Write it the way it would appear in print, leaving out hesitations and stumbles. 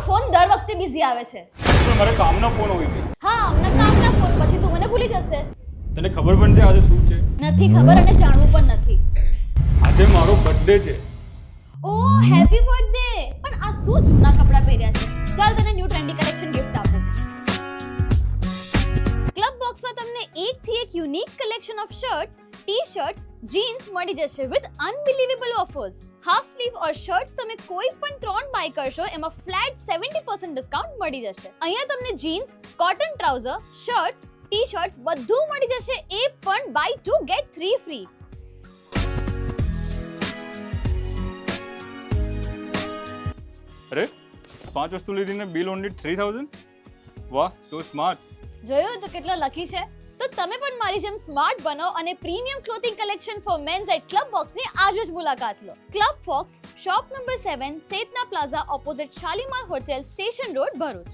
Phone દર વખતે busy આવે છે. પણ મારે કામનો ફોન હોય છે. હા, હમણાં કામના ફોન પછી તું મને ભૂલી જશે. તને ખબર પણ છે આજે શું છે? નથી ખબર અને જાણવું પણ નથી. આજે મારો બર્થડે છે. Oh, happy birthday. પણ આ શું જૂના કપડાં પહેર્યા છે? ચાલ તને ન્યૂ ટ્રેન્ડી કલેક્શન ગિફ્ટ આપું. ક્લબ બોક્સમાં તમને એકથી એક unique collection of shirts, t shirts, jeans મળી જશે with unbelievable offers. Half sleeve or shirts તમે કોઈ પણ 3 બાય કરશો એમાં ફ્લેટ 70% ડિસ્કાઉન્ટ મળી જશે. અહીંયા તમને jeans, cotton trouser, shirts, T-shirts બધું મળી જશે, એ પણ બાય 2 ગેટ 3 ફ્રી. અરે 5 વસ્તુ લીધીને બિલ ઓનલી 3000. વાહ, સો સ્માર્ટ. જોયું તો કેટલો લકી છે. તો તમે પણ મારી જેમ સ્માર્ટ બનો અને premium clothing collection for mens at club બોક્સની આજે જ મુલાકાત લો. Club box, shop number 7, Setna plaza opposite Shalimar hotel, station road, Bharuch.